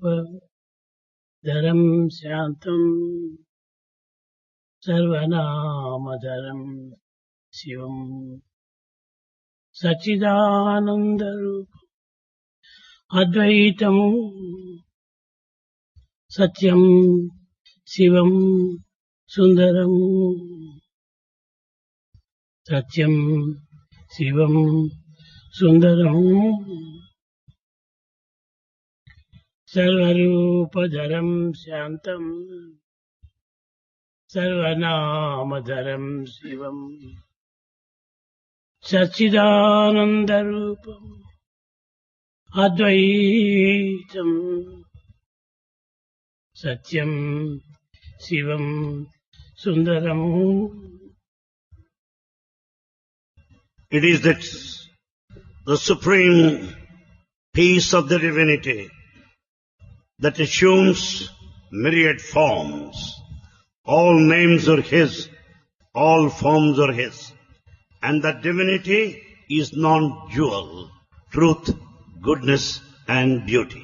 సర్వరూపధరం శాంతం సర్వనామధరం శివం సచ్చిదానందరూపం అద్వైతము సత్యం శివం సుందరం సత్యం శివం సుందరం సర్వరూపధరం శాంతం సర్వనామధరం శివం సచ్చిదానందరూపం అద్వైతం సత్యం శివం సుందరం. It is that the supreme peace of the divinity that assumes myriad forms. All names are His, all forms are His. And that divinity is non-dual, truth, goodness and beauty.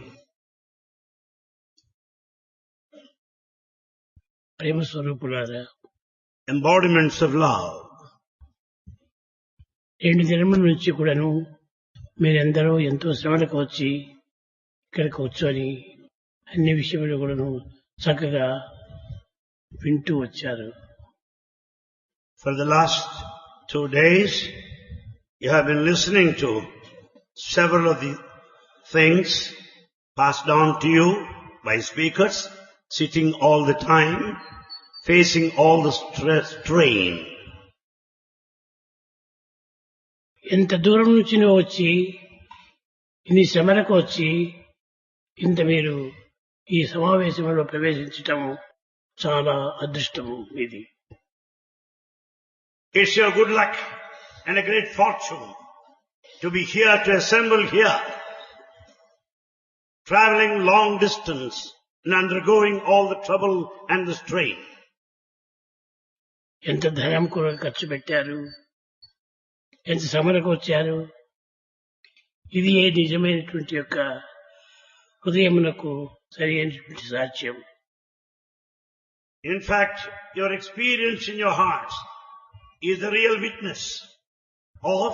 ప్రేమ స్వరూపులారా, Embodiments of love. 2 దినముల నుంచి కూడాను మీరందరూ ఎంతో శ్రమలకు వచ్చి ఇక్కడ కూర్చొని అన్ని విషయాలు కూడాను చక్కగా వింటూ వచ్చారు. For the last 2 days, you have been listening to several of the things passed on to you by speakers, sitting all the time, facing all the stress, strain. ఎంత దూరం నుంచి నువ్వు వచ్చి ఇన్ని శ్రమలకు వచ్చి ఇంత మీరు ఈ సమావేశంలో ప్రవేశించటం చాలా అదృష్టము ఇది. It's your good luck and a great fortune to be here, to assemble here, traveling long distance and undergoing all the trouble and the strain. ఎంత ధనం కూడా ఖర్చు పెట్టారు, ఎంత శ్రమలకు వచ్చారు. ఇది ఏ నిజమైనటువంటి యొక్క హృదయమునకు సరి అయినటువంటి సాక్ష్యం. In fact, your experience in your hearts is the real witness of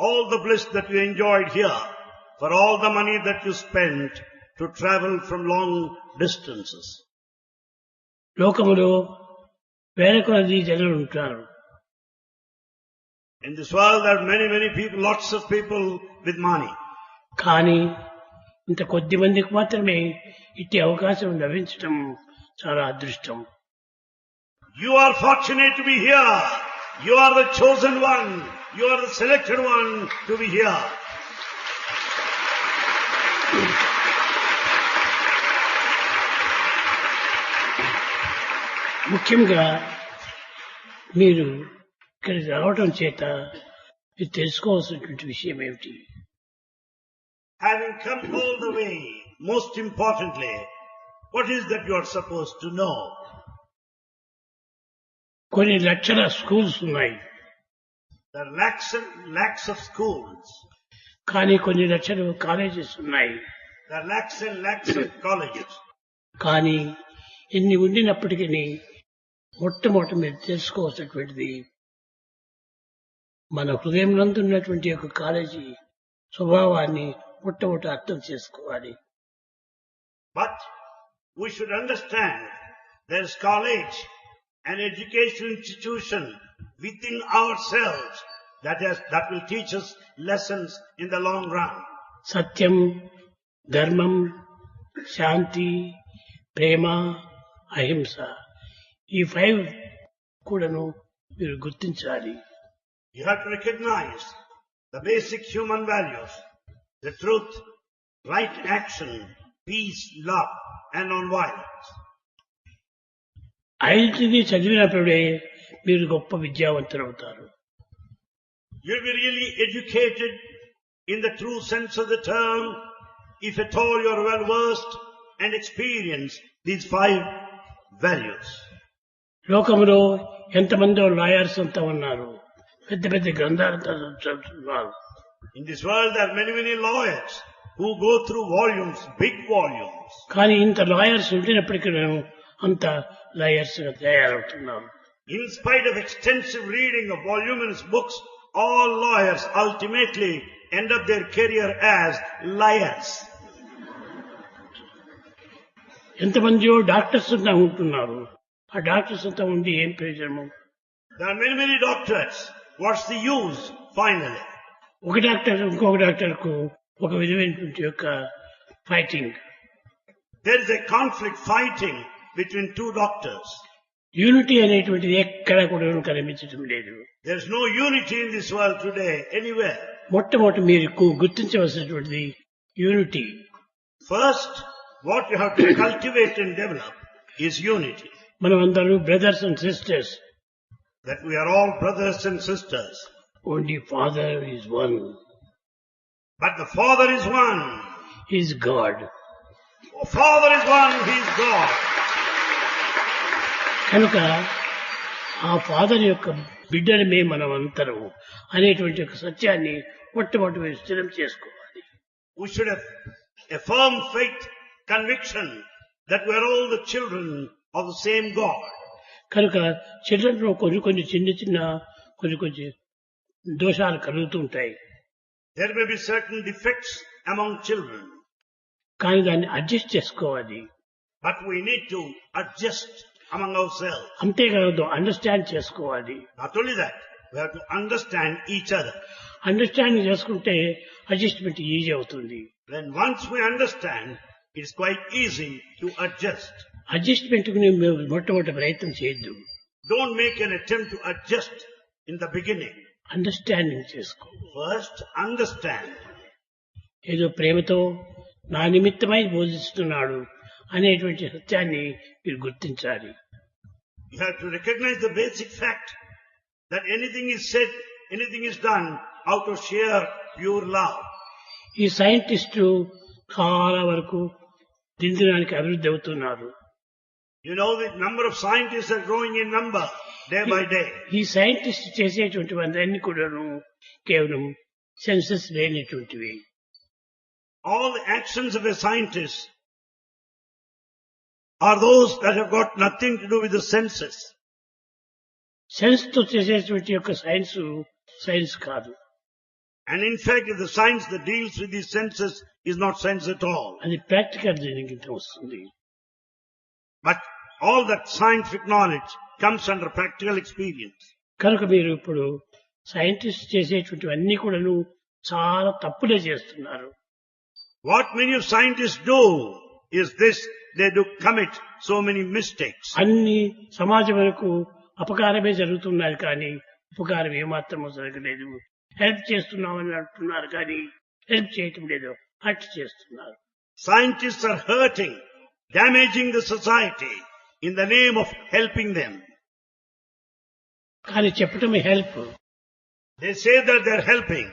all the bliss that you enjoyed here, for all the money that you spent to travel from long distances. లోకములో వేల కొలది జనులు ఉంటారు. In this world there are many people, lots of people with money. కానీ ఇంత కొద్ది మందికి మాత్రమే ఇట్టి అవకాశం లభించటం చాలా అదృష్టం. You are fortunate to be here. You are the chosen one. You are the selected one to be here. ముఖ్యంగా మీరు ఇక్కడికి రావడం చేత మీరు తెలుసుకోవాల్సినటువంటి విషయం ఏమిటి? Having come all the way, most importantly, what is that you are supposed to know? కొన్ని లక్షల స్కూల్స్ ఉన్నాయి. There are lakhs of schools. కానీ కొన్ని లక్షలు కాలేజెస్ ఉన్నాయి. There are lakhs and lakhs of colleges. కానీ ఇన్ని ఉండినప్పటికీ మొట్టమొదటి మీరు తెలుసుకోవాల్సినటువంటిది మన హృదయంలో ఉన్నటువంటి యొక్క కాలేజీ స్వభావాన్ని మొట్టమొదటి అర్థం చేసుకోవాలి. But we should understand there is college, an educational institution within ourselves that will teach us lessons in the long run. సత్యం, ధర్మం, శాంతి, ప్రేమ, అహింస, ఈ 5 కూడాను మీరు గుర్తించాలి. You have to recognize the basic human values, the truth, right action, peace, love and non-violence. 5 చదివినప్పుడే మీరు గొప్ప విద్యావంతులు అవుతారు. You'll be really educated in the true sense of the term if at all you're well versed and experience these 5 values. లోకంలో ఎంతమందో lawyers అంతా ఉన్నారు, పెద్ద పెద్ద గ్రంథాలంతా చదువుతున్నారు. In this world there are many, many lawyers who go through volumes, big volumes. కానీ ఇంత lawyers ఉండినప్పటికీ అంత లాయర్స్ గా తయారవుతున్నారు. In spite of extensive reading of voluminous books, all lawyers ultimately end up their career as liars. ఎంతమందియో doctors అంతా ఉంటున్నారు, ఆ doctors అంతా ఉండి ఏం ప్రయోజనము? There are many, many doctors. What's the use finally? ఒక డాక్టర్ ఇంకొక డాక్టర్ కు ఒక విధమైనటువంటి యొక్క fighting, There is a conflict fighting between two doctors. Unity అనేటువంటిది ఎక్కడ కూడా కనిపించడం లేదు. There is no unity in this world today anywhere. మొట్టమొదటి మీరు గుర్తించవలసినటువంటిది unity. First, what you have to cultivate and develop is unity. మనం అందరూ brothers and sisters. That we are all brothers and sisters. Only father is one. But the Father is one. Is God. Father is one, He is God. కనుక ఆ father యొక్క బిడ్డలమే మనం అంతరము అనేటువంటి ఒక సత్యాన్ని మొట్టమొదటి స్థిరం చేసుకోవాలి. We should have a firm faith, conviction that we are all the children of the same God. కనుక చిల్డ్రన్లో కొన్ని చిన్న దోషాలు కలుగుతూ ఉంటాయి. There may be certain defects among children. కానీ దాన్ని అడ్జస్ట్ చేసుకోవాలి. But we need to adjust among ourselves. అంతేకాదు అండర్స్టాండ్ చేసుకోవాలి. Not only that, we have to understand each other. Understanding చేసుకుంటే అడ్జస్ట్మెంట్ ఈజీ అవుతుంది. Then once we understand, it's quite easy to adjust. Adjustment కు మొట్టమొదటి ప్రయత్నం చేయొద్దు. Don't make an attempt to adjust in the beginning. Understanding చేసుకో. First, understand. ఏదో ప్రేమతో నా నిమిత్తమై బోధిస్తున్నాడు అనేటువంటి సత్యాన్ని మీరు గుర్తించాలి. You have to recognize the basic fact that anything is said, anything is done out of sheer pure love. ఈ సైంటిస్టులు చాలా వరకు దినదినానికి అభివృద్ధి అవుతున్నారు. You know, the number of scientists are growing in number day by day. ఈ scientist చేసేటువంటివన్నీ కూడాను కేవలం senses లేనటువంటివి. All the actions of a scientist are those that have got nothing to do with the senses. Sense తో చేసేటువంటి యొక్క science కాదు. And in fact, if the science that deals with these senses is not science at all. అది practical దీనికి వస్తుంది. But all that scientific knowledge comes under practical experience. కనుక మీరు ఇప్పుడు సైంటిస్ట్ చేసేటువంటివన్నీ కూడాను చాలా తప్పులే చేస్తున్నారు. What many of scientists do is this: they do commit so many mistakes. అన్ని సమాజం వరకు అపకారమే జరుగుతున్నాయి, కానీ ఉపకారం ఏమాత్రమూ జరగలేదు. హెల్ప్ చేస్తున్నామని అంటున్నారు, కానీ హెల్ప్ చేయటం లేదు, హర్ట్ చేస్తున్నారు. Scientists are hurting, damaging the society in the name of helping them. కానీ చెప్పటమే help. They say that they're helping,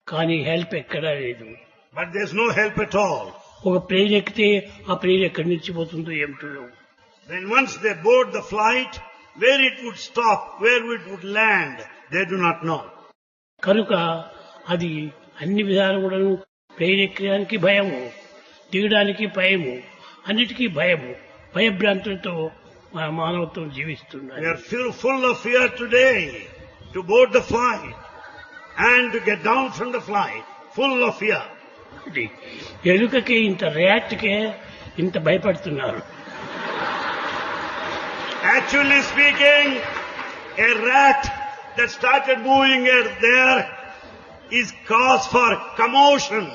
కానీ హెల్ప్ ఎక్కడా లేదు. but there's no help at all. ఒక ప్లేన్ ఎక్కితే ఆ ప్లేన్ ఎక్కడి నుంచి పోతుందో ఏమిటో. Then once they board the flight, where it would stop, where it would land, they do not know. కనుక అది అన్ని విధాలు కూడా ప్లేన్ ఎక్కడానికి భయము, దిగడానికి భయము, అన్నిటికీ భయము, భయభ్రాంతులతో మానవత్వం జీవిస్తున్నారు. We are full of fear today to board the flight and to get down from the flight, full of fear. ఎలుకకి ఇంత ర్యాట్కే ఇంత భయపడుతున్నారు. Actually speaking, a rat that started moving there is cause for commotion.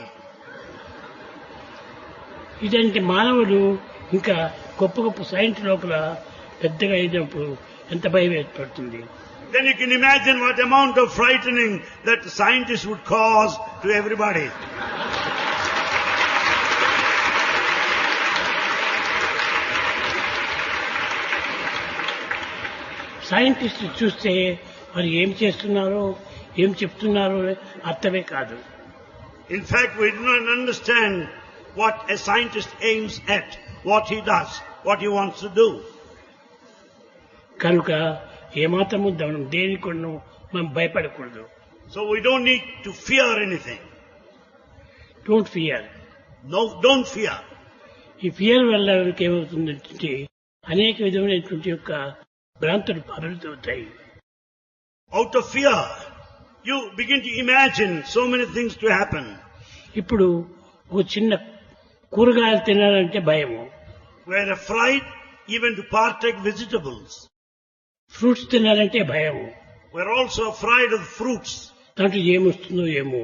ఇదంటే మానవుడు ఇంకా గొప్ప గొప్ప science లోపల పెద్దగా అయినప్పుడు ఎంత భయం ఏర్పడుతుంది. Then you can imagine what amount of frightening that scientists would cause to everybody. Scientist చూస్తే మరి ఏం చేస్తున్నారో ఏం చెప్తున్నారో అర్థమే కాదు. In fact, we do not understand what a scientist aims at, what he does, what he wants to do. కనుక ఏమాత్రము మనం దేనికి మనం భయపడకూడదు. So we don't need to fear anything. Don't fear. No, don't fear. ఈ fear వల్ల ఎవరికి ఏమవుతుందంటే అనేక విధమైనటువంటి యొక్క భ్రాంతులు అభివృద్ధి అవుతాయి. Out of fear, you begin to imagine so many things to happen. ఇప్పుడు ఒక చిన్న కూరగాయలు తినాలంటే భయము, We are afraid even to partake vegetables. Fruits తినాలంటే భయము, We are also afraid of fruits. దాంట్లో ఏమొస్తుందో ఏమో.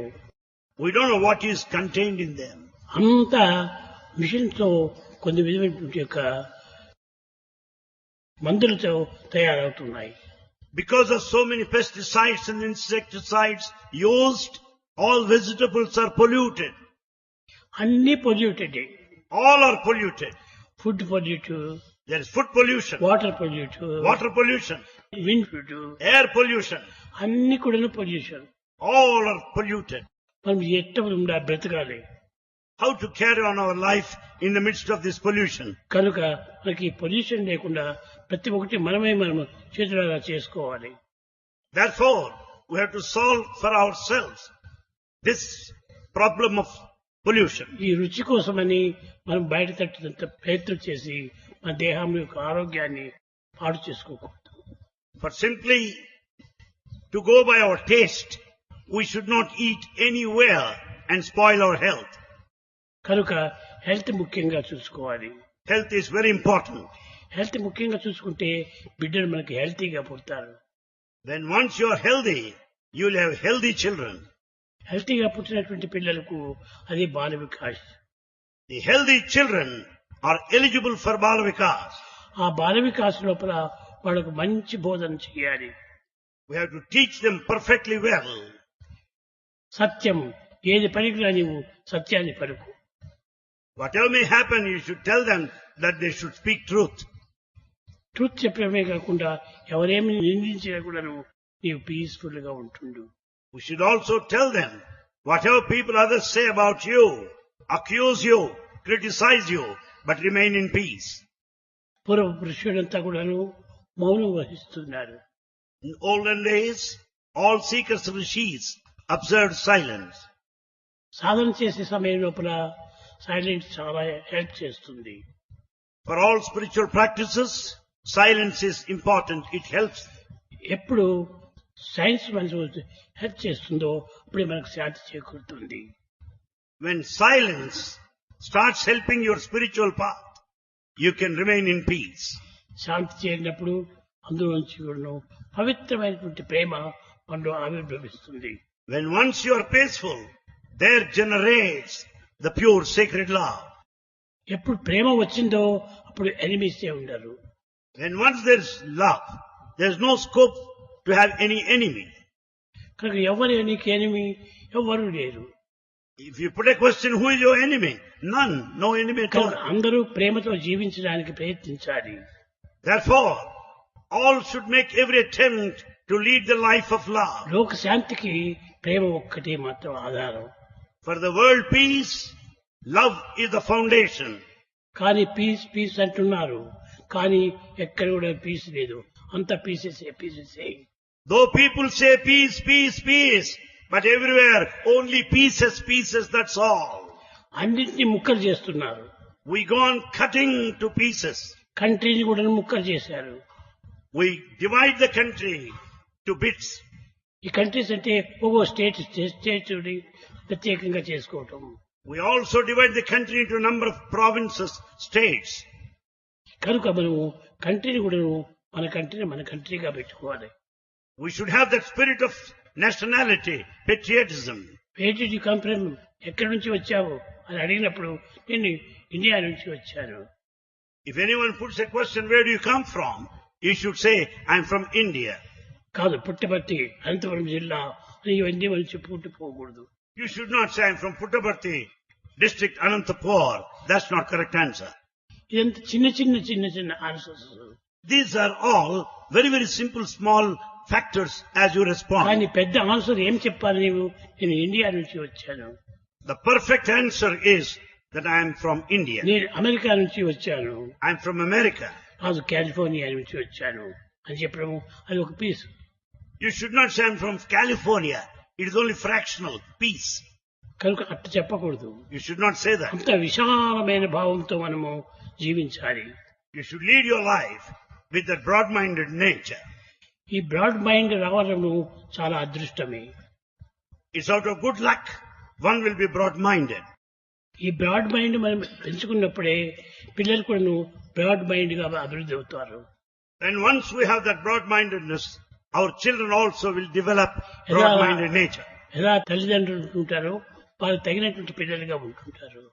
We don't know what is contained in them. అంతా మిషన్తో కొన్ని విధమైనటువంటి యొక్క మందులతో తయారవుతున్నాయి. Because of so many pesticides and insecticides used, all vegetables are polluted. అన్ని polluted. All are polluted. Food pollutive, There is food pollution, water pollutive, water pollution, wind pollutive, air pollution. అన్ని కూడా పొల్యూషన్. All are polluted. మనం ఎట్ట బ్రతకాలి? How to carry on our life in the midst of this pollution? కనుక మనకి pollution లేకుండా ప్రతి ఒక్కటి మనం చేతులారా చేసుకోవాలి. Therefore, we have to solve for ourselves this problem of pollution. ఈ రుచి కోసమని మనం బయట తట్టినంత ప్రయత్నం చేసి మన దేహం యొక్క ఆరోగ్యాన్ని పాడు చేసుకోకూడదు. For simply to go by our taste, we should not eat anywhere and spoil our health. కనుక హెల్త్ ముఖ్యంగా చూసుకోవాలి. Health is very important. Health ముఖ్యంగా చూసుకుంటే బిడ్డలు మనకి హెల్తీగా పుడతారు. When once you are healthy, you will have healthy children. హెల్తీగా పుట్టినటువంటి పిల్లలకు అది Bala Vikas. The healthy children are eligible for Bala Vikas. ఆ బాల వికాస్ లోపల వాళ్ళకు మంచి బోధన చేయాలి. We have to teach them perfectly well. సత్యం ఏది పలికినా నీవు సత్యాన్ని పలుకు. Whatever may happen, you should tell them that they should speak truth. Truth చెప్పడమే కాకుండా ఎవరేమి నిందించినా కూడా నీవు పీస్ఫుల్ గా ఉంటుండు. We should also tell them whatever people others say about you, accuse you, criticize you, but remain in peace. పూర్వ పురుషులంతా కూడాను మౌనం వహిస్తున్నారు. In olden days, all seekers rishis observed silence. సాధన చేసే సమయం లోపల సైలెన్స్ చాలా హెల్ప్ చేస్తుంది. For all spiritual practices, silence is important. It helps. ఎప్పుడు సైన్స్ మనకు హెల్ప్ చేస్తుందో అప్పుడే మనకు శాంతి చేకూరుతుంది. When silence starts helping your spiritual path, you can remain in peace. శాంతి చేరినప్పుడు అందులో నుంచి కూడా పవిత్రమైనటువంటి ప్రేమ మనలో ఆవిర్భవిస్తుంది. When once you are peaceful, there generates the pure sacred love. ఎప్పుడు ప్రేమ వచ్చిందో అప్పుడు ఎనిమీస్ ఉండరు. When once there is love, there is no scope to have any enemy. కనుక ఎవరు నీకు ఎనిమి ఎవరు లేరు. If you put a question, who is your enemy? None, no enemy at all. అందరూ ప్రేమతో జీవించడానికి ప్రయత్నించాలి. Therefore, all should make every attempt to lead the life of love. లోక శాంతికి ప్రేమ ఒక్కటే మాత్రం ఆధారం. For the world peace, love is the foundation. కానీ పీస్ పీస్ అంటున్నారు, కానీ ఎక్కడ కూడా పీస్ లేదు. అంత పీసెసే. Though people say peace, peace, peace, but everywhere only pieces, that's all. అన్నింటినీ ముక్కలు చేస్తున్నారు. We go on cutting to pieces. కంట్రీని కూడా ముక్కలు చేశారు. We divide the country to bits. ఈ కంట్రీస్ అంటే ఒక్కో స్టేట్ ప్రత్యేకంగా చేసుకోవటం. We also divide the country into a number of provinces, states. కనుక మనము కంట్రీని కూడా మన కంట్రీగా పెట్టుకోవాలి. We should have that spirit of nationality, patriotism. Where did you come from? ఎక్కడి నుంచి వచ్చావు అని అడిగినప్పుడు నేను ఇండియా నుంచి వచ్చాను. If anyone puts a question, where do you come from? You should say, I'm from India. కాదు, పుట్టపర్తి అనంతపురం జిల్లా అని ఇవన్నీ మంచి పుట్టిపోకూడదు. You should not say, I'm from Puttaparthi, district Anantapur. That's not correct answer. ఇదంతా చిన్న answers. These are all very, very simple, small factors as you respond. కానీ పెద్ద answer ఏం చెప్పాలి నీవు? నేను ఇండియా నుంచి వచ్చాను. The perfect answer is that I am from India. నేను అమెరికా నుంచి వచ్చాను. I am from America. కాదు, కాలిఫోర్నియా నుంచి వచ్చాను అని చెప్పడం అది ఒక piece. You should not say I'm from California. It is only fractional, peace. కనుక అట్లా చెప్పకూడదు. You should not say that. అంత విశాలమైన భావంతో మనము జీవించాలి. You should lead your life with that broad-minded nature. ఈ బ్రాడ్ మైండ్ రావడము చాలా అదృష్టమే. It's out of good luck one will be broad-minded. ఈ బ్రాడ్ మైండ్ మనం పెంచుకున్నప్పుడే పిల్లలు కూడా బ్రాడ్ మైండ్ గా అభివృద్ధి అవుతారు. And once we have that broad-mindedness, our children also will develop broad-minded nature. ఎలా తల్లిదండ్రులు ఉంటుంటారో వాళ్ళు తగినటువంటి పిల్లలుగా ఉంటుంటారు.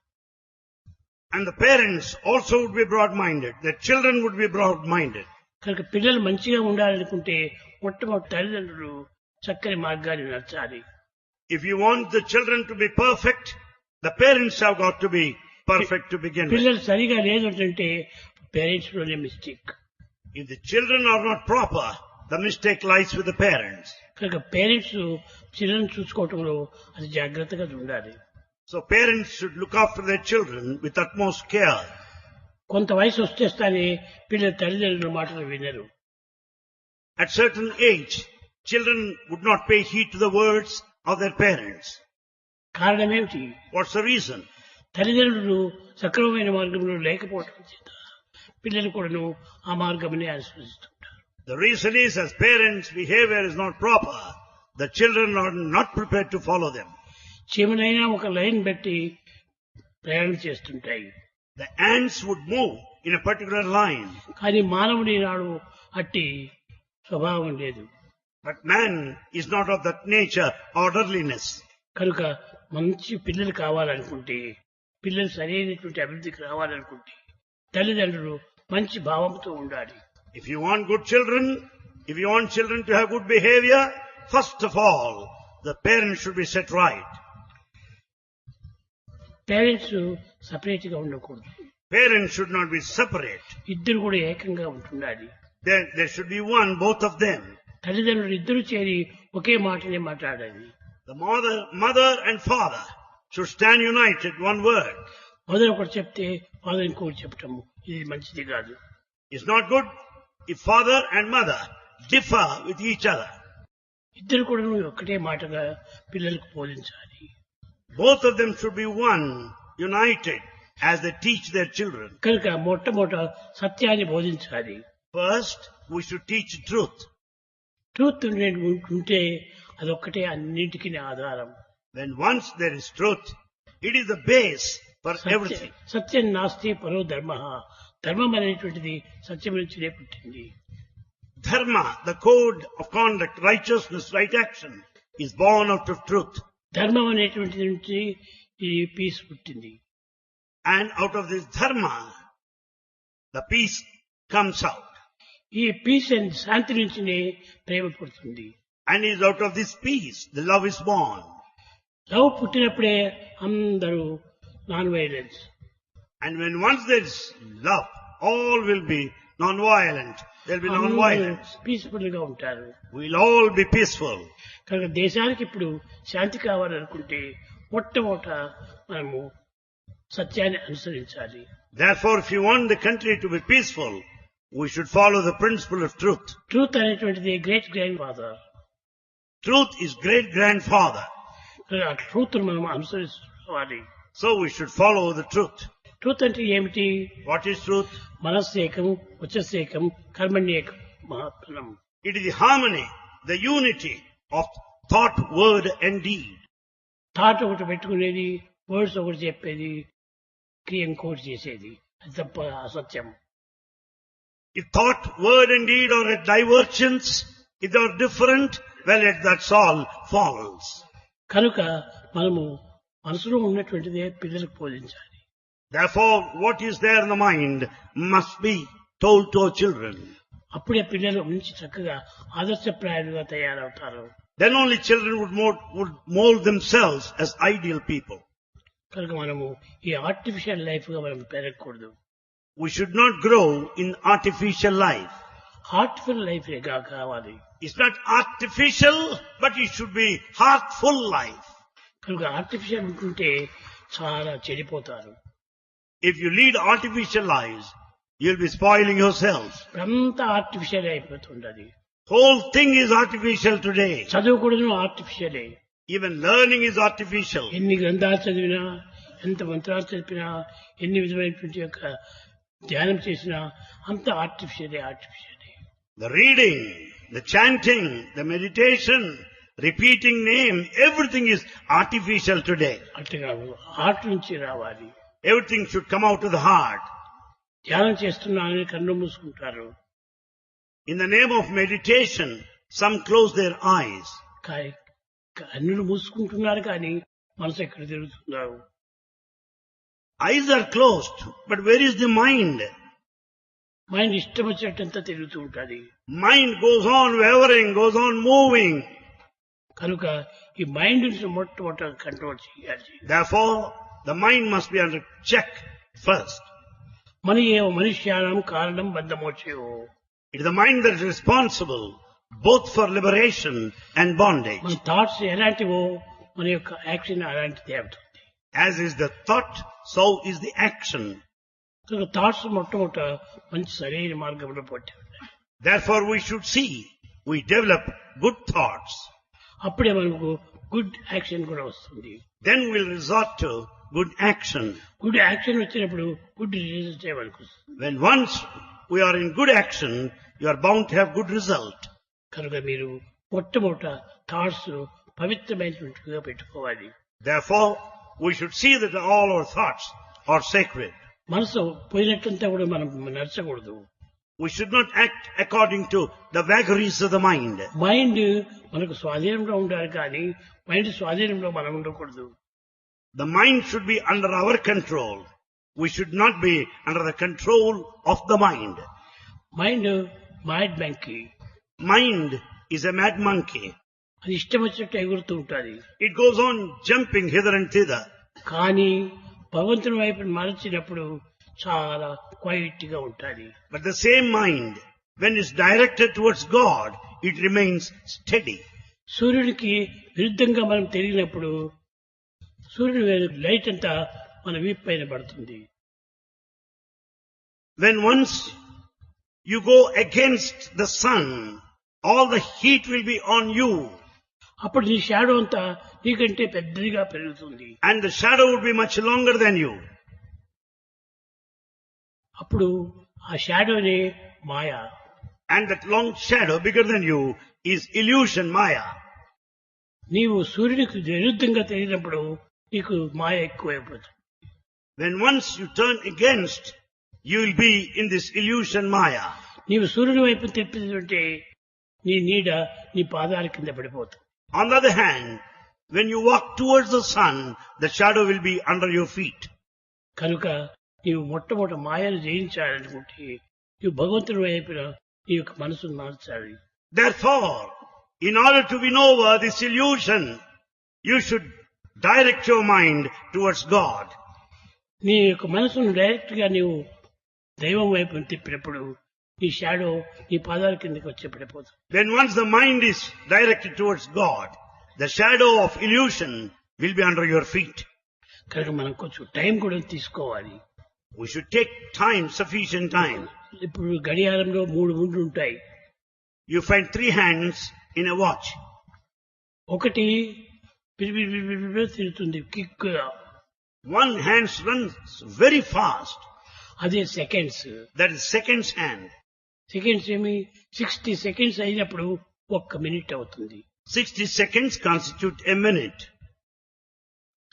And the parents also would be broad-minded. Their children would be broad-minded. కనుక పిల్లలు మంచిగా ఉండాలనుకుంటే మొట్టమొదటి తల్లిదండ్రులు చక్కని మార్గాన్ని నడచాలి. If you want the children to be perfect, the parents have got to be perfect to begin with. పిల్లలు సరిగా లేదు అంటే పేరెంట్స్ లోనే mistake. If the children are not proper, the mistake lies with the parents. కనుక parents పిల్లలను చూసుకోవటంలో అది జాగ్రత్తగా ఉండాలి. So parents should look after their children with utmost care. కొంత వయసు వచ్చేస్తానే పిల్లలు తల్లిదండ్రుల మాటలు వినరు. At certain age, children would not pay heed to the words of their parents. కారణం ఏమిటి? What's the reason? తల్లిదండ్రులు సక్రమమైన మార్గంలో లేకపోవడం చేత పిల్లలు కూడాను ఆ మార్గంని అనుసరిస్తుంటారు. The reason is, as parents' behavior is not proper, the children are not prepared to follow them. చీమలైనా ఒక లైన్ బట్టి ప్రయాణం చేస్తుంటాయి. The ants would move in a particular line, కానీ మానవుడి నాడు అట్టి స్వభావం లేదు. but man is not of that nature, orderliness. కనుక మంచి పిల్లలు కావాలనుకుంటే, పిల్లలు సరైనటువంటి అభివృద్ధికి రావాలనుకుంటే తల్లిదండ్రులు మంచి భావంతో ఉండాలి. If you want good children, if you want children to have good behavior, first of all, the parents should be set right. Parents separate గా ఉండకూడదు. Parents should not be separate. ఇద్దరు కూడా ఏకంగా ఉంటుండాలి. There should be one, both of them. తల్లిదండ్రులు ఇద్దరు చేరి ఒకే మాటనే మాట్లాడాలి. The mother and father should stand united, one word. మొదలు ఒకటి చెప్తే ఫాదర్ ఇంకోటి చెప్పటము ఇది మంచిది కాదు. It's not good if father and mother differ with each other. ఇద్దరు కూడా ఒక్కటే మాటగా పిల్లలకు బోధించాలి. Both of them should be one, united, as they teach their children. కనుక మొట్టమొదట సత్యాన్ని బోధించాలి. First, we should teach truth. Truth ఉంటే అదొక్కటే అన్నింటికి ఆధారం. When once there is truth, it is the base for everything. సత్యం నాస్తి పరో ధర్మ. ధర్మం అనేటువంటిది సత్యం నుంచినే పుట్టింది. Dharma, the code of conduct, righteousness, right action, is born out of truth. ధర్మం అనేటువంటిది నుంచి ఈ పీస్ పుట్టింది. And out of this dharma, the peace comes out. ఈ పీస్ అండ్ శాంతి నుంచినే ప్రేమ పుడుతుంది. And is out of this peace, the love is born. Love పుట్టినప్పుడే అందరూ non violence. And when once there is love, all will be non-violent. There will be non-violence. Peaceful గా ఉంటారు. We'll all be peaceful. కనుక దేశానికి ఇప్పుడు శాంతి కావాలనుకుంటే మొట్టమొదట మనము సత్యాన్ని అనుసరించాలి. Therefore, if you want the country to be peaceful, we should follow the principle of truth. Truth అనేటువంటిది great grandfather. Truth is great grandfather. ఆ ట్రూత్ మనం అనుసరించుకోవాలి. So we should follow the truth. Truth అంటే ఏమిటి? What is truth? మనస్సేకం, వచస్సేకం, కర్మణ్యేకం మహాత్మనం. It is the harmony, the unity of thought, word and deed. Thought ఒకటి పెట్టుకునేది, వర్డ్స్ ఒకటి చెప్పేది, క్రియ ఇంకోటి చేసేది. అది తప్ప అసత్యం. If thought, word and deed are at divergence, if they are different, well, that's all false. కనుక మనము మనసులో ఉన్నటువంటిదే పిల్లలకు బోధించాలి. Therefore, what is there in the mind must be told to our children. అప్పుడే పిల్లలు మంచి చక్కగా ఆదర్శప్రాయాలుగా తయారవుతారు. Then only children would mold themselves as ideal people. కనుక మనము ఈ ఆర్టిఫిషియల్ లైఫ్ గా మనం పెరగకూడదు. We should not grow in artificial life. Heartful life కావాలి. It's not artificial, but it should be heartful life. కనుక ఆర్టిఫిషియల్ ఉంటుంటే చాలా చెడిపోతారు. If you lead artificial lives, you'll be spoiling yourself. అంతా artificial అయిపోతుండది. Whole thing is artificial today. చదువు కూడా ఆర్టిఫిషియలే. Even learning is artificial. ఎన్ని గ్రంథాలు చదివినా, ఎంత మంత్రాలు చదివినా, ఎన్ని విధమైనటువంటి యొక్క ధ్యానం చేసినా అంత ఆర్టిఫిషియలే. The reading, the chanting, the meditation, repeating name, everything is artificial today. అట్లా హార్ట్ నుంచి రావాలి. Everything should come out of the heart. ధ్యానం చేస్తున్నానని కన్ను మూసుకుంటారు. In the name of meditation, some close their eyes. కన్నులు మూసుకుంటున్నారు కానీ మనసు ఎక్కడ తిరుగుతున్నారు? Eyes are closed, but where is the mind? Mind ఇష్టం వచ్చినట్టంతా తిరుగుతూ ఉంటుంది. Mind goes on wavering, goes on moving. కనుక ఈ మైండ్ మొట్టమొదట కంట్రోల్ చేయాలి. Therefore, the mind must be under check first. మనుష్యానం కారణం బంధమోక్షయో. It is the mind that is responsible both for liberation and bondage. మన thoughts ఎలాంటివో మన యొక్క యాక్షన్ అలాంటిదే అవుతుంది. As is the thought, so is the action. కనుక thoughts మొట్టమొదట మంచి సరైన మార్గంలో పట్టాయి. Therefore, we should see, we develop good thoughts. అప్పుడే మనకు గుడ్ యాక్షన్ కూడా వస్తుంది. Then we'll resort to good action. Good action వచ్చినప్పుడు గుడ్ రిజల్ట్ మనకు వస్తుంది. When once we are in good action, you are bound to have good result. కనుక మీరు మొట్టమొదట థాట్స్ పవిత్రమైనటువంటిగా పెట్టుకోవాలి. Therefore, we should see that all our thoughts are sacred. మనసు పోయినట్లంతా కూడా మనం నడచకూడదు. We should not act according to the vagaries of the mind. Mind మనకు స్వాధీనంలో ఉండాలి కానీ మైండ్ స్వాధీనంలో మనం ఉండకూడదు. The mind should be under our control. We should not be under the control of the mind. Mind mind monkey. Mind is a mad monkey. అది ఇష్టం వచ్చినట్టు ఎగురుతూ ఉంటుంది. It goes on jumping hither and thither. కానీ భగవంతుని వైపు మరచినప్పుడు చాలా quiet గా ఉంటుంది. But the same mind, when it's directed towards God, it remains steady. సూర్యుడికి విరుద్ధంగా మనం తిరిగినప్పుడు సూర్యుడి లైట్ అంతా మన వీపు పైన పడుతుంది. When once you go against the sun, all the heat will be on you. అప్పుడు నీ షాడో అంతా నీకంటే పెద్దదిగా పెరుగుతుంది. And the shadow would be much longer than you. అప్పుడు ఆ షాడోనే మాయ. And that long shadow bigger than you is illusion, Maya. నీవు సూర్యుడికి విరుద్ధంగా తిరిగినప్పుడు నీకు మాయ ఎక్కువైపోతుంది. When once you turn against, you will be in this illusion, Maya. నీవు సూర్యుడి వైపు తిప్పినట్టే నీ నీడ నీ పాదాల కింద పడిపోతుంది. On the other hand, when you walk towards the sun, the shadow will be under your feet. కనుక నీవు మొట్టమొదటి మాయను జయించాలనుకుంటే నీవు భగవంతుని వైపున నీ యొక్క మనసును మార్చాలి. Therefore, in order to win over this illusion, you should direct your mind towards God. నీ యొక్క మనసును డైరెక్ట్ గా నీవు దైవం వైపు తిప్పినప్పుడు నీ షాడో నీ పాదాల కిందకి వచ్చి పడిపోతుంది. When once the mind is directed towards God, the shadow of illusion will be under your feet. కనుక మనం కొంచెం టైం కూడా తీసుకోవాలి. We should take time, sufficient time. ఇప్పుడు గడియారంలో 3 ముండ్లు ఉంటాయి. You find 3 hands in a watch. ఒకటి తిరుగుతుంది kick. One hand runs very fast. అదే seconds. That is second's hand. Seconds 60 seconds అయినప్పుడు 1 మినిట్ అవుతుంది. 60 seconds constitute a minute.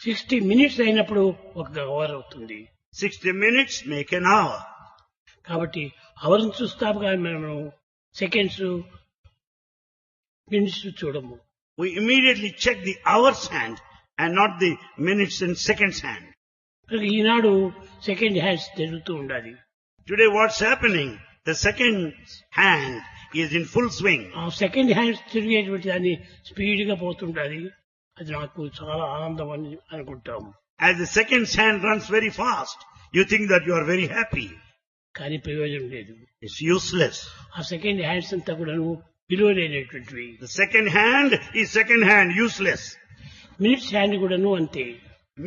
60 minutes అయినప్పుడు 1 hour అవుతుంది. 60 minutes make an hour. కాబట్టి అవర్ని చూస్తాము కానీ మనము సెకండ్స్ మినిట్స్ చూడము. We immediately check the hour's hand and not the minutes and seconds hand. Eenadu second hands తిరుగుతూ ఉండాలి. Today what's happening? The second hand is in full swing. ఆ second hands తిరిగేటువంటి దాన్ని speed గా పోతుండాలి. అది నాకు చాలా ఆనందం అని అనుకుంటాము. As the second hand runs very fast, you think that you are very happy. కానీ ప్రయోజనం లేదు. It's useless. ఆ సెకండ్ హ్యాండ్స్ అంతా కూడా విలువ లేనటువంటివి. The second hand is second hand, useless. Minutes hand కూడాను అంతే.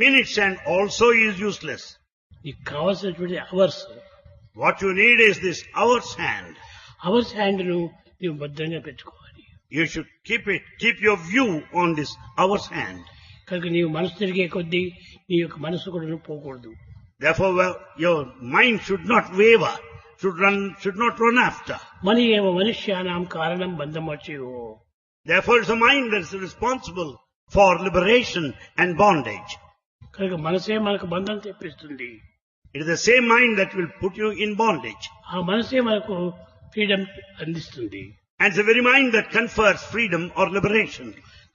Minutes hand also is useless. నీకు కావాల్సినటువంటి hours What you need is this hour's hand. Hours హ్యాండ్ను నీవు భద్రంగా పెట్టుకోవాలి. You should keep your view on this hour's hand. కనుక నీవు మనసు తిరిగే కొద్దీ నీ యొక్క మనసు కూడా పోకూడదు. Therefore, your mind should not waver, should not run after. మని ఏవ మనుష్యానాం కారణం బంధమోచయో. Therefore, it's the mind that is responsible for liberation and bondage. కనుక మనసే మనకు బంధం తెప్పిస్తుంది. It is the same mind that will put you in bondage. ఆ మనసే మనకు ఫ్రీడమ్ అందిస్తుంది. And it's the very mind that confers freedom or liberation.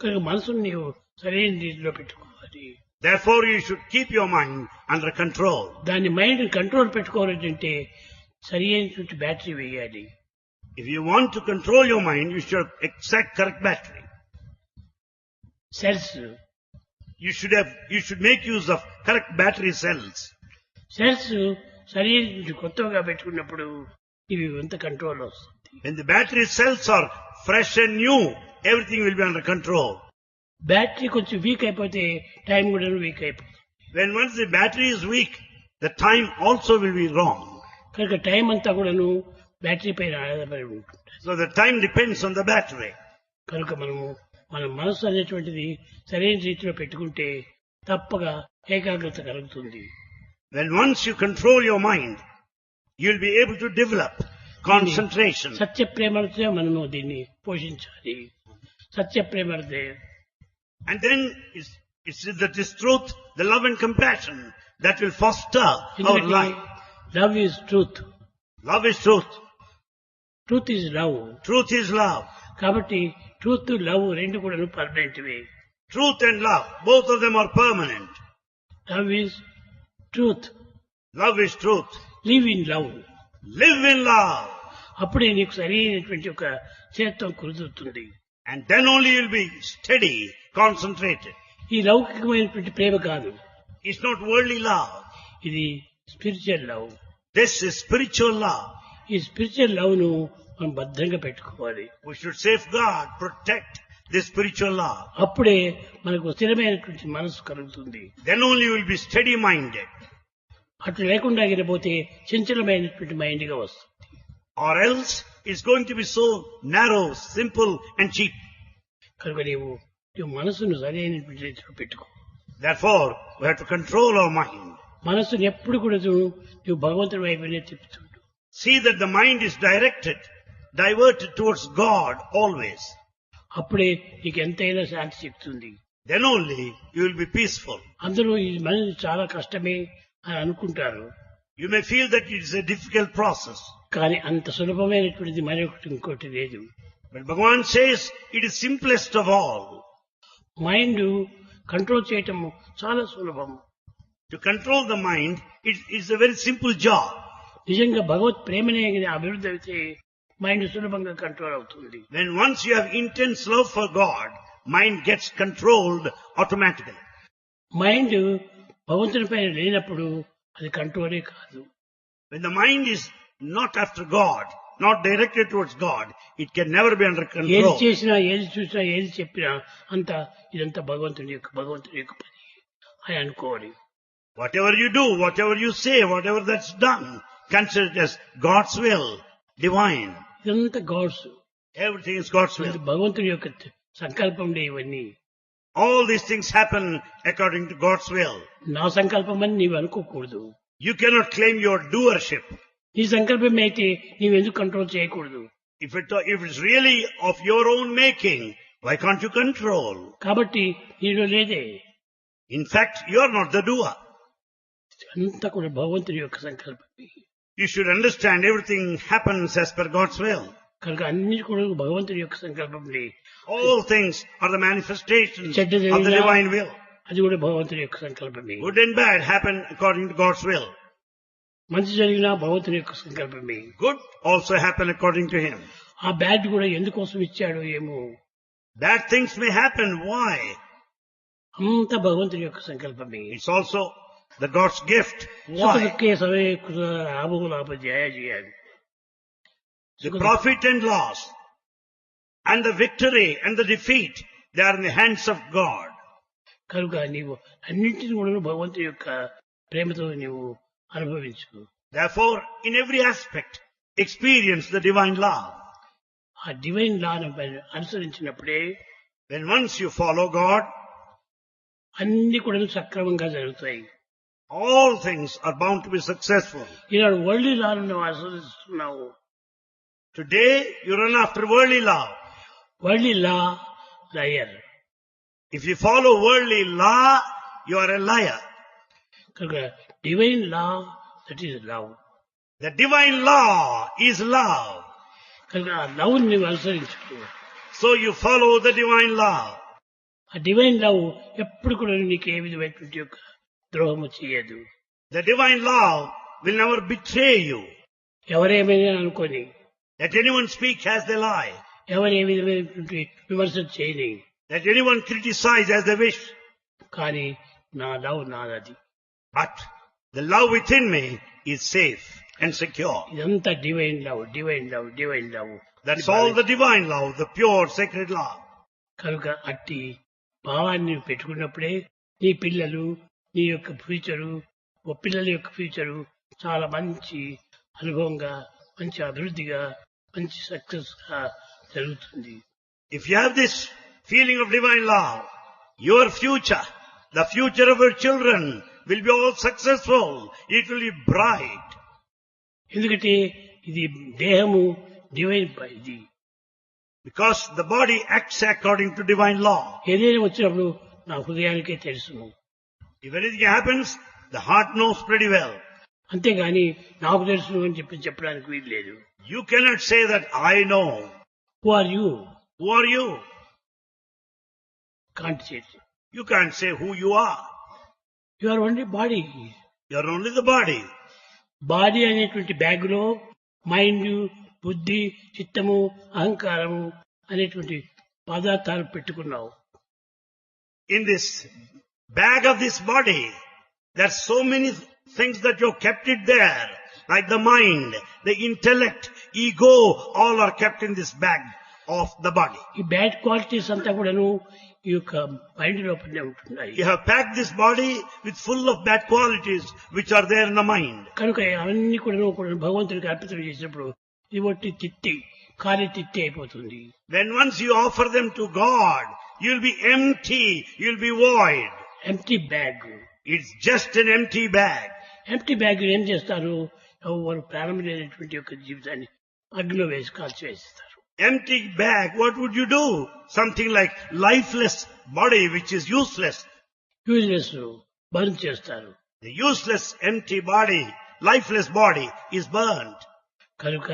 కనుక మనసును నీవు సరైన రీతిలో పెట్టుకోవాలి. Therefore, you should keep your mind under control. దాని మైండ్ కంట్రోల్ పెట్టుకోవాలంటే సరి అయినటువంటి బ్యాటరీ వేయాలి. If you want to control your mind, you should have exact correct battery. Cells You should make use of correct battery cells. Cells సరి అయినటువంటి కొత్తగా పెట్టుకున్నప్పుడు ఇవి ఎంత కంట్రోల్ వస్తుంది. When the battery cells are fresh and new, everything will be under control. Battery కొంచెం week అయిపోతే time కూడా వీక్ అయిపోతుంది. When once the battery is weak, the time also will be wrong. కనుక టైం అంతా కూడాను battery పైన ఆధారపడి ఉంటుంది. So the time depends on the battery. కనుక మన మనసు అనేటువంటిది సరైన రీతిలో పెట్టుకుంటే తప్పగా ఏకాగ్రత కలుగుతుంది. When once you control your mind, you'll be able to develop concentration. సత్య ప్రేమతో మనము దీన్ని పోషించాలి. సత్య ప్రేమతే. And then that is truth, the love and compassion that will foster our life. Love is truth. Love is truth. Truth is love. Truth is love. కాబట్టి truth love రెండు కూడా పర్మనెంట్వే. Truth and love, both of them are permanent. Love is truth. Love is truth. Live in love. Live in love. అప్పుడే నీకు సరైనటువంటి ఒక స్థిరత్వం కుదురుతుంది. And then only you'll be steady, concentrated. ఈ లౌకికమైనటువంటి ప్రేమ కాదు. It's not worldly love. ఇది spiritual love. This is spiritual love. ఈ స్పిరిచువల్ లవ్ ను మనం భద్రంగా పెట్టుకోవాలి. We should safeguard, protect this spiritual love. అప్పుడే మనకు స్థిరమైనటువంటి మనసు కలుగుతుంది. Then only you will be steady minded. అట్లా లేకుండా పోతే చంచలమైనటువంటి మైండ్ గా వస్తుంది. Or else it's going to be so narrow, simple and cheap. కనుక నీవు మనసును సరైనటువంటి రీతిలో పెట్టుకో. Therefore, we have to control our mind. మనసును ఎప్పుడు కూడా నువ్వు భగవంతుడి వైపునే తిప్పుతుండు. See that the mind is diverted towards God always. అప్పుడే నీకు ఎంతైనా శాంతి చెప్తుంది. Then only you will be peaceful. అందరూ ఈ మనసు చాలా కష్టమే అని అనుకుంటారు. You may feel that it is a difficult process. కానీ అంత సులభమైనటువంటిది మరొకటి ఇంకోటి లేదు. But Bhagavan says it is simplest of all. Mind control చేయటం చాలా సులభం. To control the mind, it is a very simple job. నిజంగా భగవత్ ప్రేమనే అభివృద్ధి అయితే మైండ్ సులభంగా కంట్రోల్ అవుతుంది. When once you have intense love for God, mind gets controlled automatically. Mind భగవంతుని పైన లేనప్పుడు అది కంట్రోలే కాదు. When the mind is not after God, not directed towards God, it can never be under ఏది control. చేసినా ఏది చూసినా ఏది చెప్పినా ఇదంతా భగవంతుని యొక్క పని అని అనుకోవాలి. Whatever you do, whatever you say, whatever that's done, consider it as God's will, divine. ఇదంతా God's. Everything is God's will. భగవంతుని యొక్క సంకల్పంలో ఇవన్నీ. All these things happen according to God's will. నా సంకల్పం అని నీవు అనుకోకూడదు. You cannot claim your doership. నీ సంకల్పం అయితే నీవెందుకు కంట్రోల్ చేయకూడదు. If it's really of your own making, why can't you control? కాబట్టి నీలో లేదే. In fact, you are not the doer. అంతా కూడా భగవంతుని యొక్క సంకల్పమే. You should understand everything happens as per God's will. కనుక అన్ని కూడా భగవంతుని యొక్క సంకల్పంలే. All things are the manifestations చెడ్డ of the జరిగినా divine will. అది కూడా భగవంతుని యొక్క సంకల్పమే. Good and bad happen according to God's will. మంచి జరిగినా భగవంతుని యొక్క సంకల్పమే. Good also happen according to Him. ఆ బ్యాడ్ కూడా ఎందుకోసం ఇచ్చాడో ఏమో. Bad things may happen. Why? అంతా భగవంతుని యొక్క సంకల్పమే. It's also the God's gift. Why? సుఖదుఃఖే సవే లాభోలాభజయ చేయాలి. The profit and loss and the victory and the defeat, they are in the hands of God. కనుక నీవు అన్నింటిని కూడా భగవంతుని యొక్క ప్రేమతో నీవు అనుభవించు. Therefore, in every aspect, experience the divine love. ఆ divine లాను అనుసరించినప్పుడే When once you follow God, అన్ని కూడా సక్రమంగా జరుగుతాయి. all things are bound to be successful. ఈనాడు వరల్డ్ లాను నువ్వు అనుసరిస్తున్నావు. Today, you run after worldly love. Worldly liar. If you follow worldly law, you are a liar. కనుక divine law that is love. The divine law is love. కనుక ఆ love నువ్వు అనుసరించు. So you follow the divine law. ఆ divine love ఎప్పుడు కూడా నీకు ఏ విధమైనటువంటి యొక్క ద్రోహము చేయదు. The divine love will never betray you. ఎవరేమైనా అనుకొని, Let anyone speak as they lie. ఎవరు ఏ విధమైనటువంటి విమర్శ చేయని, Let anyone criticize as they wish. కానీ నా love నాదది. But the love within me is safe and secure. ఇదంతా divine love, divine love, divine love. That's all the divine love, the pure sacred love. కనుక అట్టి భావాన్ని పెట్టుకున్నప్పుడే నీ పిల్లలు, నీ యొక్క ఫ్యూచరు, ఓ పిల్లల యొక్క ఫ్యూచరు చాలా మంచి అనుభవంగా, మంచి అభివృద్ధిగా, మంచి సక్సెస్ గా జరుగుతుంది. If you have this feeling of divine love, your future, the future of your children will be all successful. It will be bright. ఎందుకంటే ఇది దేహము డివైన్ ఇది. Because the body acts according to divine law. ఏదైనా వచ్చినప్పుడు నా హృదయానికే తెలుసును. If anything happens, the heart knows pretty well. అంతేగాని నాకు తెలుసును అని చెప్పడానికి వీలు లేదు. You cannot say that I know. Who are you? Who are you? Can't say. You can't say who you are. You are only body. You are only the body. Body అనేటువంటి bag లో మైండ్, బుద్ధి, చిత్తము, అహంకారము అనేటువంటి పదార్థాలు పెట్టుకున్నావు. In this bag of this body, there are so many things that you have kept it there, like the mind, the intellect, ego, all are kept in this bag of the body. ఈ bad qualities అంతా కూడాను ఈ యొక్క mind లోపలనే ఉంటున్నాయి. You have packed this body with full of bad qualities which are there in the mind. కనుక అవన్నీ కూడా భగవంతుడికి అర్పితం చేసినప్పుడు ఇది ఒట్టి తిత్తి, ఖాళీ తిత్తి అయిపోతుంది. When once you offer them to God, you will be empty, you will be void. Empty bag. It's just an empty bag. Empty bag ఏం చేస్తారు? ఎవరు ప్రారంభం లేనటువంటి యొక్క జీవితాన్ని అగ్నిలో వేసి కాల్చివేస్తారు. Empty bag, what would you do? Something like lifeless body which is useless. Useless burn చేస్తారు. The useless empty body, lifeless body is burnt. కనుక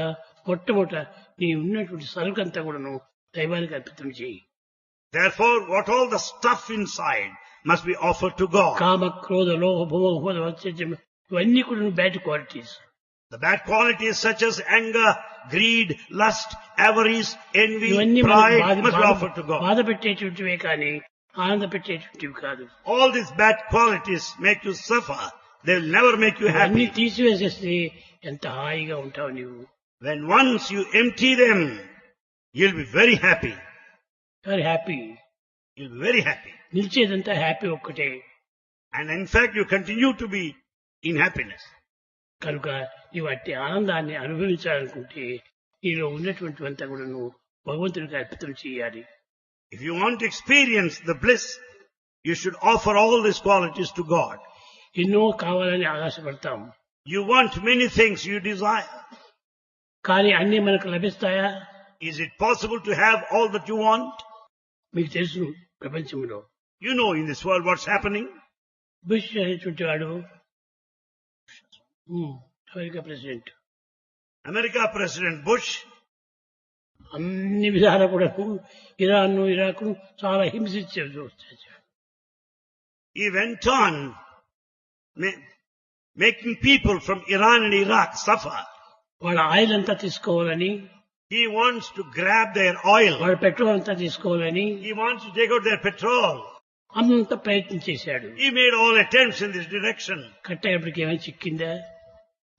మొట్టమొదట నీ ఉన్నటువంటి సరుకంతా కూడాను దైవానికి అర్పితం చేయి. Therefore, what all the stuff inside must be offered to God. కామ, క్రోధ, లోభ, భోగ, వచ్చేజం ఇవన్నీ కూడా bad qualities. The bad qualities such as anger, greed, lust, avarice, envy, ఇవన్నీ pride must be offered to God. బాధ పెట్టేటువంటివే కానీ ఆనంద పెట్టేటువంటివి కాదు. All these bad qualities make you suffer. They will never make you అన్ని happy. తీసివేసేస్తే ఎంత హాయిగా ఉంటావు నీవు. When once you empty them, you'll be very happy. You're happy. You'll be very happy. నిలిచేదంతా హ్యాపీ ఒక్కటే. And in fact, you continue to be in happiness. కనుక నీవు అట్టి ఆనందాన్ని అనుభవించాలనుకుంటే నీలో ఉన్నటువంటి అంతా కూడా నువ్వు భగవంతుడికి అర్పితం చేయాలి. If you want to experience the bliss, you should offer all these qualities to God. ఎన్నో కావాలని ఆశపడతాం. You want many things you desire. కానీ అన్ని మనకు లభిస్తాయా? Is it possible to have all that you want? మీకు తెలుసు ప్రపంచంలో You know in this world what's happening. Bush అనేటువంటి వాడు America president. America President Bush, అన్ని విధాల కూడా ఇరాన్, ఇరాక్ చాలా హింసించారు. he went on making people from Iran and Iraq suffer. వాళ్ళ ఆయిల్ అంతా తీసుకోవాలని, He wants to grab their oil. వాళ్ళ పెట్రోల్ అంతా తీసుకోవాలని He wants to take out their petrol. అంత ప్రయత్నం చేశాడు. He made all attempts in this direction. కట్టేపటికి ఏమైనా చిక్కిందా?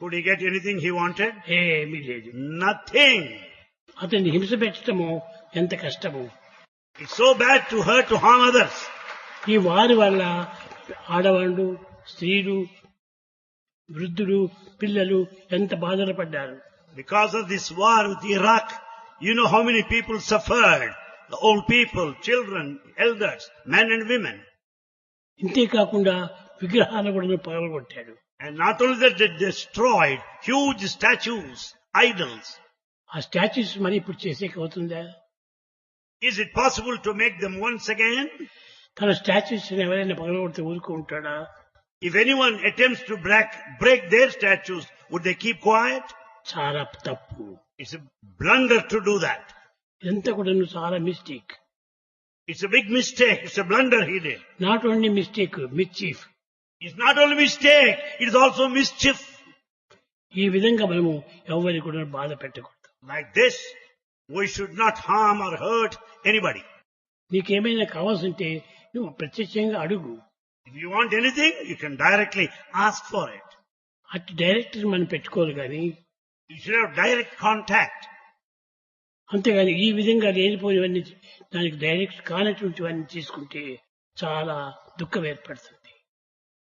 Could he get anything he wanted? ఏమీ లేదు. Nothing. అతన్ని హింస పెట్టడము ఎంత కష్టము. It's so bad to hurt, to harm others. ఈ వారి వల్ల ఆడవాళ్ళు, స్త్రీలు వృద్ధులు పిల్లలు ఎంత బాధలు పడ్డారు. Because of this war with Iraq, you know how many people suffered. The old people, children, elders, men and women. ఇంతేకాకుండా విగ్రహాలు కూడా పగలగొట్టాడు. And not only that, they destroyed huge statues, idols. ఆ స్టాచ్యూస్ మరి ఇప్పుడు చేసేకి అవుతుందా? Is it possible to make them once again? తన statues ఎవరైనా పగలగొడితే ఊరుకో ఉంటాడా? If anyone attempts to break their statues, would they keep quiet? చాలా తప్పు. It's a blunder to do that. ఇదంతా కూడా చాలా mistake. It's a big mistake. It's a blunder he did. Not only mistake, mischief. It's not only mistake, it is also mischief. ఈ విధంగా మనము ఎవరికి కూడా బాధ పెట్టకూడదు. Like this, we should not harm or hurt anybody. నీకేమైనా కావాల్సింటే నువ్వు ప్రత్యక్షంగా అడుగు. If you want anything, you can directly ask for it. అటు డైరెక్ట్ మనం పెట్టుకోరు కానీ. You should have direct contact. అంతేగాని ఈ విధంగా లేనిపోయినవన్నీ దానికి డైరెక్ట్ కానటువంటివన్నీ తీసుకుంటే చాలా దుఃఖం ఏర్పడుతుంది.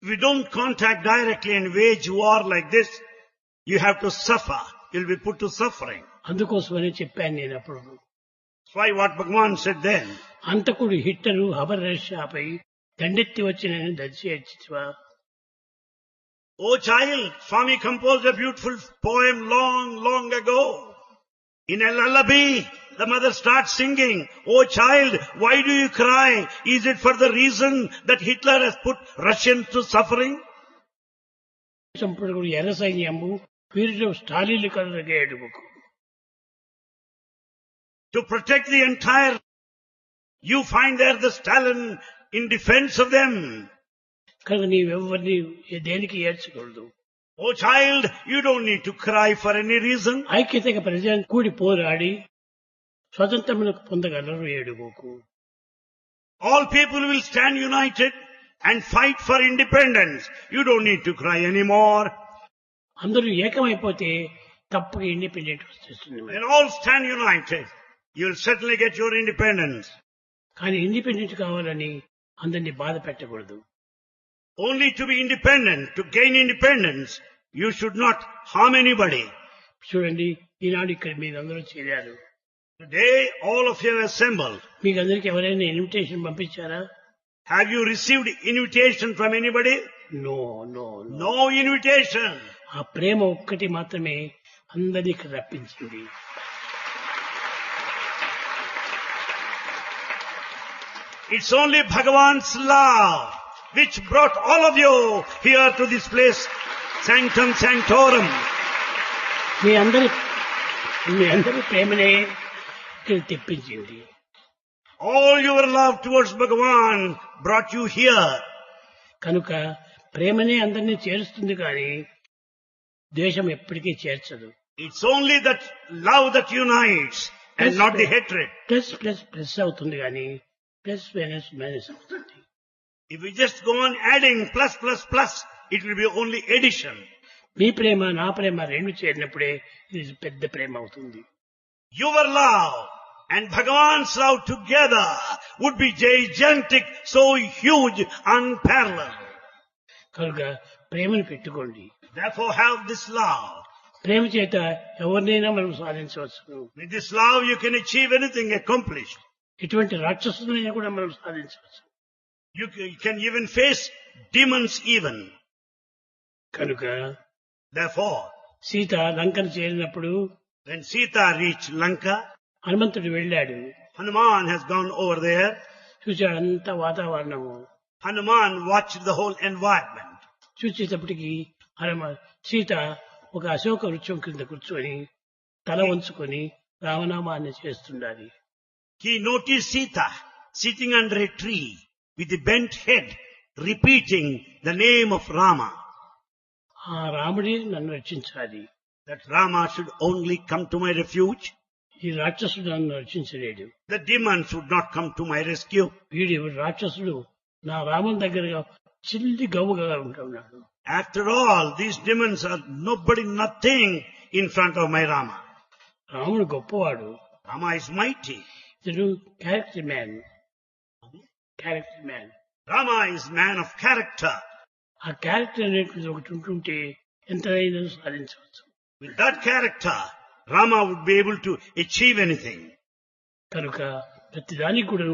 If you don't contact directly and wage war like this, you have to suffer. You'll be put to suffering. అందుకోసమనే చెప్పాను నేను అప్పుడు. That's why what Bhagavan said then. అంతకుడు హిట్టరు హబర్ రష్యాపై దండెత్తి వచ్చిన దర్శివా. Oh child, Swami composed a beautiful poem long, long ago. In a lullaby, the mother starts singing, "Oh child, why do you cry? Is it for the reason that Hitler has put Russians to suffering?" సంపూర్ణ ఎర్ర సైన్యము వీరిలో స్టాలిన్ కలగ ఎడుముకు. To protect the entire, you find there the Stalin in defense of them. కనుక నీవెవరిని దేనికి ఏడ్చకూడదు. Oh child, you don't need to cry for any reason. ఐక్యతగా ప్రజలు కూడి పోరాడి స్వతంత్రములకు పొందగలరు ఏడుకోకు. All people will stand united and fight for independence. You don't need to cry anymore. అందరూ ఏకమైపోతే తప్పగా independent వచ్చేస్తుంది. When all stand united, you will certainly get your independence. కానీ independent కావాలని అందరినీ బాధ పెట్టకూడదు. Only to be independent, to gain independence, you should not harm anybody. చూడండి, ఈనాడు ఇక్కడ మీరు అందరూ చేరారు. Today, all of you have assembled. మీకు అందరికి ఎవరైనా ఇన్విటేషన్ పంపించారా? Have you received invitation from anybody? No no No invitation. ఆ ప్రేమ ఒక్కటి మాత్రమే అందరికి రప్పించింది. It's only Bhagavan's love which brought all of you here to this place, Sanctum Sanctorum. మీ అందరి ప్రేమనే ఇక్కడ తెప్పించింది. All your love towards Bhagavan brought you here. కనుక ప్రేమనే అందరినీ చేరుస్తుంది కానీ ద్వేషం ఎప్పటికీ చేర్చదు. It's only that love that unites and not the hatred. Plus plus plus అవుతుంది కానీ ప్లస్ మైనస్ మైనస్ అవుతుంది. If we just go on adding plus plus plus, it will be only addition. మీ ప్రేమ నా ప్రేమ రెండు చేరినప్పుడే ఇది పెద్ద ప్రేమ అవుతుంది. Your love and Bhagavan's love together would be gigantic, so huge, unparalleled. కనుక ప్రేమను పెట్టుకోండి. Therefore have this love. ప్రేమ చేత ఎవరినైనా మనం సాధించవచ్చు. With this love you can achieve anything accomplished. ఇటువంటి రాక్షసులైనా కూడా మనం సాధించవచ్చు. You can even face demons even. కనుక Therefore, సీత లంకను చేరినప్పుడు when Sita reached Lanka, హనుమంతుడు వెళ్ళాడు. Hanuman has gone over there. చూశాడు అంత వాతావరణము. Hanuman watched the whole environment. చూసేటప్పటికి సీత ఒక అశోక వృక్షం కింద కూర్చొని తల వంచుకొని రామనామాన్ని చేస్తుండాలి. He noticed Sita sitting under a tree with the bent head, repeating the name of Rama. ఆ రాముడి నన్ను రక్షించాలి. That Rama should only come to my refuge. ఈ రాక్షసుడు నన్ను రక్షించలేడు. The demons would not come to my rescue. వీడి రాక్షసుడు నా రాముని దగ్గరగా చిల్లి గవ్వుగా ఉంటున్నాడు. After all, these demons are nobody, nothing in front of my Rama. రాముడు గొప్పవాడు. Rama is mighty. ఇతడు character man. Character man. Rama is man of character. ఆ క్యారెక్టర్ అనేటువంటి ఒకటి ఉంటుంటే ఎంతైనా సాధించవచ్చు. With that character, Rama would be able to achieve anything. కనుక ప్రతిదానికి కూడా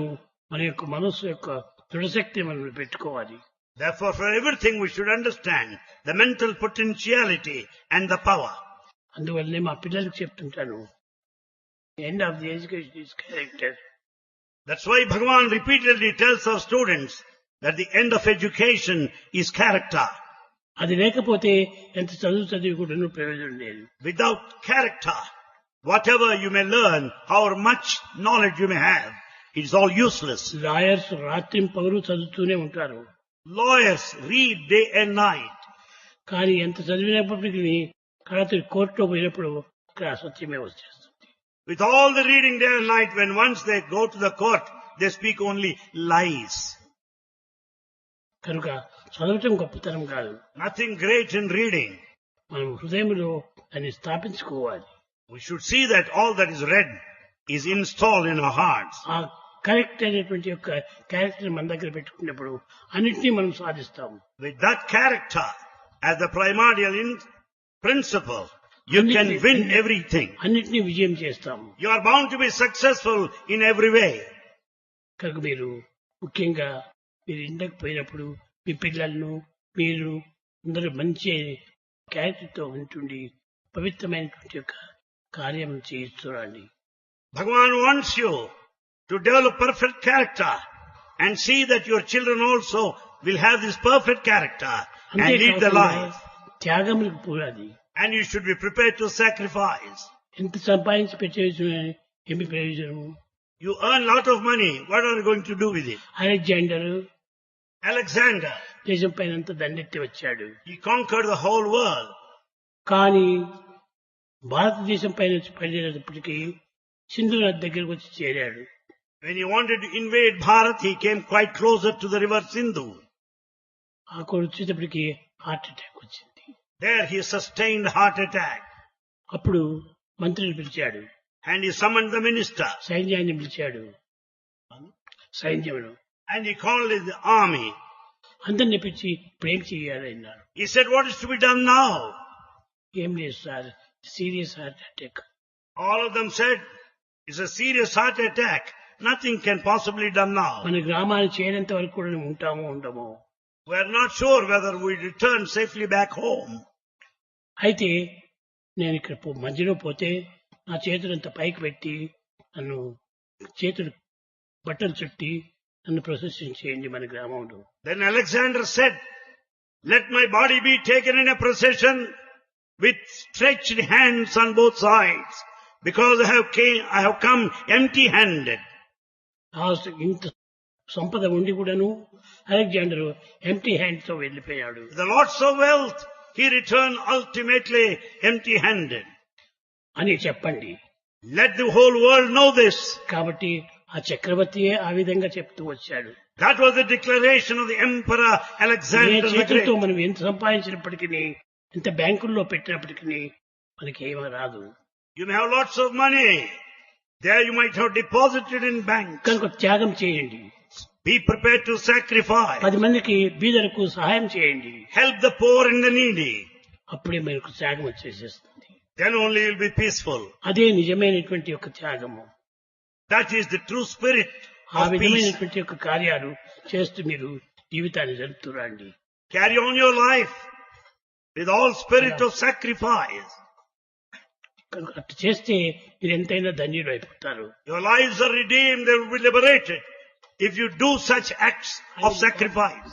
మన యొక్క మనస్సు యొక్క దృఢశక్తి మనం పెట్టుకోవాలి. Therefore, for everything we should understand the mental potentiality and the power. అందువల్లనే మా పిల్లలకు చెప్తుంటాను, end of the education is character. That's why Bhagavan repeatedly tells our students that the end of education is character. అది లేకపోతే ఎంత చదివి కూడా ప్రయోజనం లేదు. Without character, whatever you may learn, however much knowledge you may have, it is all useless. Lawyers రాత్రి పగలు చదువుతూనే ఉంటారు. Lawyers read day and night. కానీ ఎంత చదివినప్పటికీ రాత్రి కోర్టులో పోయినప్పుడు ఇక్కడ అసత్యమే వచ్చేస్తుంది. With all the reading day and night, when once they go to the court, they speak only lies. కనుక చదవటం గొప్పతనం కాదు. Nothing great in reading. మనం హృదయంలో దాన్ని స్థాపించుకోవాలి. We should see that all that is read is installed in our hearts. ఆ correct అనేటువంటి యొక్క క్యారెక్టర్ మన దగ్గర పెట్టుకున్నప్పుడు అన్నిటినీ మనం సాధిస్తాము. With that character as the primordial principle, you can win everything. అన్నిటినీ విజయం చేస్తాము. You are bound to be successful in every way. కనుక మీరు ముఖ్యంగా మీరు ఇంటికి పోయినప్పుడు మీ పిల్లలను మీరు అందరూ మంచి క్యారెక్టర్తో ఉంటుండి పవిత్రమైనటువంటి యొక్క కార్యం చేయిస్తురండి. Bhagavan wants you to develop perfect character and see that your children also will have this perfect character and lead the life. త్యాగములకు పోరాది. And you should be prepared to sacrifice. ఎంత సంపాదించి పెట్టేసి ఏమి ప్రయోజనము? You earn lot of money. What are you going to do with it? Alexander, దేశం పైన అంతా దండెత్తి వచ్చాడు. he conquered the whole world. కానీ భారతదేశం పైన పడినప్పటికీ సింధు నది దగ్గరకు వచ్చి చేరాడు. When he wanted to invade Bharat, he came quite closer to the river Sindhu. అక్కడ వచ్చేటప్పటికి హార్ట్ అటాక్ వచ్చింది. There he sustained heart attack. అప్పుడు మంత్రిని పిలిచాడు. And he summoned the minister. సైన్యాన్ని పిలిచాడు. సైన్యమును. And he called the army. అందరిని పిలిచి ఇప్పుడు ఏం చేయాలి అన్నారు. He said, what is to be done now? ఏం లేదు sir, serious heart attack. All of them said, it's a serious heart attack. Nothing can possibly be done now. మన గ్రామాన్ని చేరేంత వరకు కూడా ఉంటామో ఉండమో. We are not sure whether we return safely back home. అయితే నేను ఇక్కడ మధ్యలో పోతే నా చేతులంత పైకి పెట్టి నన్ను చేతులు బట్టలు చుట్టి నన్ను ప్రొసెషన్ చేయండి మన గ్రామంలో. Then Alexander said, let my body be taken in a procession with stretched hands on both sides, because I have come empty-handed. ఇంత సంపద ఉండి కూడాను అలెగ్జాండర్ ఎంటీ హ్యాండ్ తో వెళ్లిపోయాడు. The lots of wealth, he returned ultimately empty-handed. అని చెప్పండి. Let the whole world know this. కాబట్టి ఆ చక్రవర్తియే ఆ విధంగా చెప్తూ వచ్చాడు. That was the declaration of the Emperor Alexander the Great. మనం ఎంత సంపాదించినప్పటికీ ఎంత బ్యాంకుల్లో పెట్టినప్పటికీ మనకి ఏమీ రాదు. You may have lots of money. There you might have deposited in banks. కనుక త్యాగం చేయండి. Be prepared to sacrifice. 10 మందికి బీదలకు సహాయం చేయండి. Help the poor and the needy. అప్పుడే మనకు త్యాగం వచ్చేసేస్తుంది. Then only you will be peaceful. అదే నిజమైనటువంటి యొక్క త్యాగము. That is the true spirit ఆ of peace. విధమైనటువంటి యొక్క కార్యాలు చేస్తూ మీరు జీవితాన్ని జరుపుతురండి. Carry on your life with all spirit of sacrifice. కనుక అట్లా చేస్తే మీరు ఎంతైనా ధన్యులు అయిపోతారు. Your lives are redeemed, they will be liberated if you do such acts of sacrifice.